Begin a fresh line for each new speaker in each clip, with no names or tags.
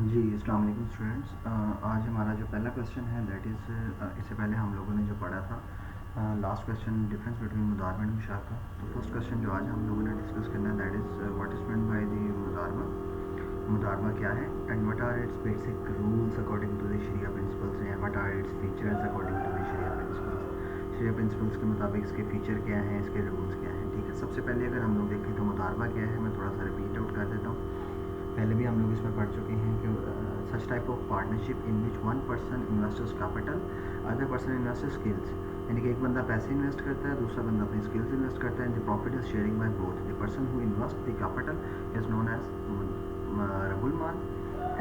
जी, अस्सलाम वालेकुम स्टूडेंट्स। आज हमारा जो पहला क्वेश्चन है दैट इज़ इससे पहले हम लोगों ने जो पढ़ा था लास्ट क्वेश्चन डिफरेंस बिटवीन मुदारबा एंड मुशारका। तो फर्स्ट क्वेश्चन जो आज हम लोगों ने डिस्कस करना है that is what is meant by the मुदारबा। मुदारबा क्या है and what are its basic rules according to the sharia principles and what are its features according to the sharia principles. Sharia principles के मुताबिक इसके feature क्या हैं, इसके रूल्स क्या हैं। ठीक है, सबसे पहले अगर हम लोग देखें तो मुदारबा क्या है, मैं थोड़ा सा रिपीट आउट कर देता हूँ। पहले भी हम लोग इसमें पढ़ चुके हैं कि such type of partnership in which one person investors capital, other person investors skills. यानी कि एक बंदा पैसे इन्वेस्ट करता है, दूसरा बंदा अपनी स्किल्स इन्वेस्ट करता है। The profit is sharing by both. The person who invest the capital is known as रबुल माल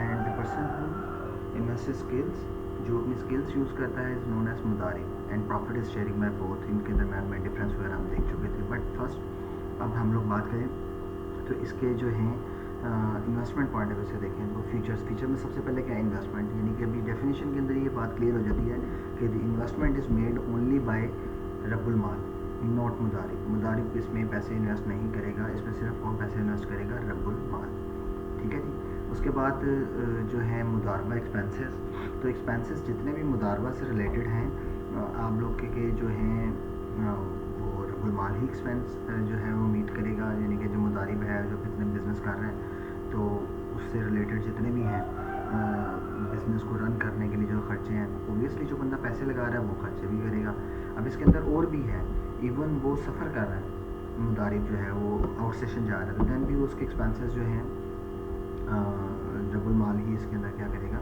and the person who invest skills, जो अपनी स्किल्स यूज़ करता है, इज नोन एज मुदारी and profit is sharing by both. इनके दरम्यान में डिफरेंस वगैरह हम देख चुके थे। बट फर्स्ट अब हम लोग बात करें तो इसके जो हैं इन्वेस्टमेंट पॉइंट ऑफ व्यू से देखें तो फीचर में सबसे पहले क्या है इन्वेस्टमेंट। यानी कि अभी डेफिनेशन के अंदर ये बात क्लियर हो जाती है कि the investment is made only by रब्बुल माल नॉट मुदारिब। मुदारिब इसमें पैसे इन्वेस्ट नहीं करेगा, इसमें सिर्फ कौन पैसे इन्वेस्ट करेगा, रब्बुल माल। ठीक है जी। उसके बाद जो है मुदारबा एक्सपेंसेस। तो एक्सपेंसेस जितने भी मुदारबा से रिलेटेड हैं आप लोग के जो हैं वो रब्बुल माल ही एक्सपेंस जो है वो मीट करेगा। यानी कि जो मुदारिब है, जो बिज़नेस कर रहे हैं, तो उससे रिलेटेड जितने भी हैं बिज़नेस को रन करने के लिए जो खर्चे हैं, ओबियसली जो बंदा पैसे लगा रहा है वो खर्चे भी करेगा। अब इसके अंदर और भी है, इवन वो सफ़र कर रहा है, मुदारिब जो है वो आउट स्टेशन जा रहा है, तो दैन भी उसके एक्सपेंसेस जो हैं रब्बुल माल ही इसके अंदर क्या करेगा,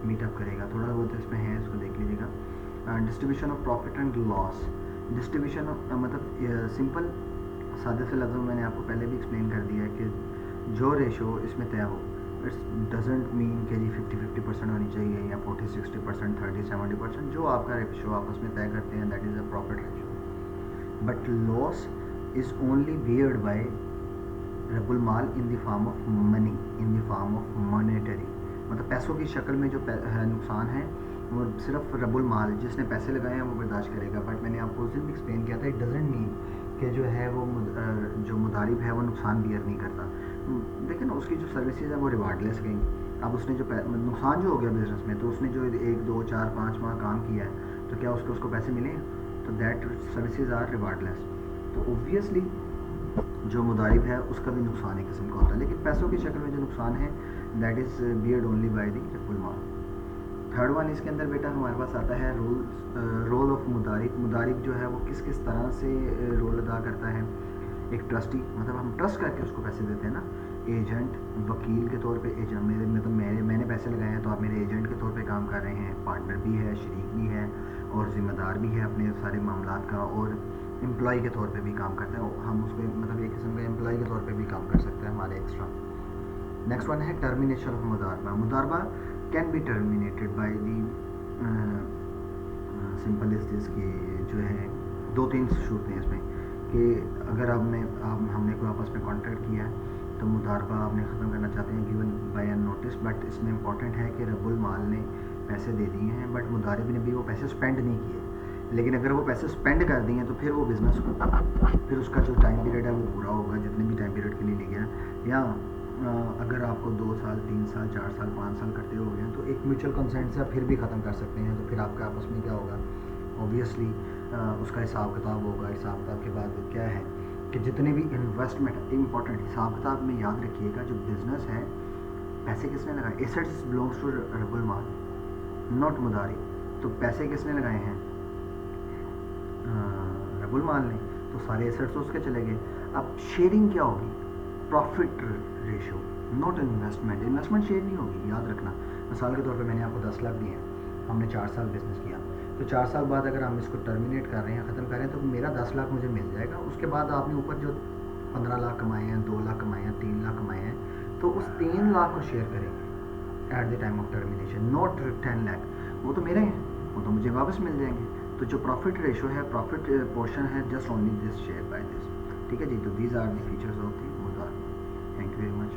मीटअप करेगा। थोड़ा बहुत इसमें है, इसको देख लीजिएगा। Distribution of profit and loss. Distribution मतलब सिंपल सादे से लफ्ज़ों में मैंने आपको पहले भी एक्सप्लेन कर दिया है कि जो रेशो इसमें तय हो, इट्स डजेंट मीन कि जी 50-50% होनी चाहिए या 40-60%, 30-70%। जो आपका रेशो आपस में तय करते हैं that is a profit ratio. But loss is only beared by रब्बुल माल in the form of money, in the form of monetary. मतलब पैसों की शक्ल में जो नुकसान है वो सिर्फ रब्बुल माल जिसने पैसे लगाए हैं वो बर्दाश्त करेगा। बट मैंने आपको उस दिन भी एक्सप्लेन किया था, इट डजेंट मीन कि जो है वो जो मुदारिब है वो नुकसान बियर नहीं करता। देखिए ना, उसकी जो सर्विसेज है वो रिवार्डलेस गई। अब उसने जो नुकसान जो हो गया बिजनेस में, तो उसने जो 1-2-4-5 माह काम किया है, तो क्या उसको पैसे मिले? तो दैट सर्विसेज आर रिवार्डलेस। तो ओब्वियसली जो मुदारिब है उसका भी नुकसान एक किस्म का होता है, लेकिन पैसों की शक्ल में जो नुकसान है that is beard only by the रब्बुल माल। थर्ड वन इसके अंदर बेटा हमारे पास आता है रोल ऑफ मुदारिब। मुदारिब जो है वो किस किस तरह से रोल अदा करता है। एक ट्रस्टी, मतलब हम ट्रस्ट करके उसको पैसे देते हैं ना। एजेंट, वकील के तौर पे एजेंट, मैंने पैसे लगाए हैं तो आप मेरे एजेंट के तौर पे काम कर रहे हैं। पार्टनर भी है, शरीक भी है और ज़िम्मेदार भी है अपने सारे मामलात का, और एम्प्लॉय के तौर पे भी काम करते हैं। हम उसको मतलब एक किस्म का एम्प्लॉय के तौर पे भी काम कर सकते हैं हमारे एक्स्ट्रा। नेक्स्ट वन है टर्मिनेशन ऑफ मुदारबा। मुदारबा can be terminated by the simple is this कि जो है 2-3 सूरतें हैं इसमें कि अगर हमने कोई आपस में कॉन्ट्रैक्ट किया है तो मुदारबा आपने ख़त्म करना चाहते हैं given by an notice. But इसमें इंपॉर्टेंट है कि रब्बुल माल ने पैसे दे दिए हैं बट मुदारिब ने भी वो पैसे स्पेंड नहीं किए। लेकिन अगर वो पैसे स्पेंड कर दिए हैं तो फिर वो बिज़नेस फिर उसका जो टाइम पीरियड है वो पूरा होगा, जितने भी टाइम पीरियड के लिए लिया है। या अगर आपको 2 साल, 3 साल, 4 साल, 5 साल करते हो गए तो एक म्यूचुअल कंसेंट से आप फिर भी ख़त्म कर सकते हैं। तो फिर आपका आपस में क्या होगा, ऑब्वियसली उसका हिसाब किताब होगा। हिसाब किताब के बाद क्या है कि जितने भी इन्वेस्टमेंट, इंपॉर्टेंट हिसाब किताब में याद रखिएगा, जो बिज़नेस है पैसे किसने लगाए, एसेट्स बिलोंग्स टू रब्बुल माल नॉट मुदारिब। तो पैसे किसने लगाए हैं, रब्बुल माल ने, तो सारे एसेट्स उसके चले गए। अब शेयरिंग क्या होगी, profit ratio not investment. Investment share नहीं होगी, याद रखना। मिसाल के तौर पे मैंने आपको 10 लाख दिए हैं, हमने 4 साल बिज़नेस किया, तो 4 साल बाद अगर हम इसको टर्मिनेट कर रहे हैं, ख़त्म कर रहे हैं, तो मेरा 10 लाख मुझे मिल जाएगा। उसके बाद आपने ऊपर जो 15 लाख कमाए हैं, 2 लाख कमाए हैं, 3 लाख कमाए हैं, तो उस 3 लाख को शेयर करेंगे at the time of termination, not 10 lakh. वो तो मेरे हैं, वो तो मुझे वापस मिल जाएंगे। तो जो प्रॉफिट रेशो है, प्रॉफिट पोर्शन है, just only this share by this. ठीक है जी। तो these are the features of the मुदारबा। Thank you very much.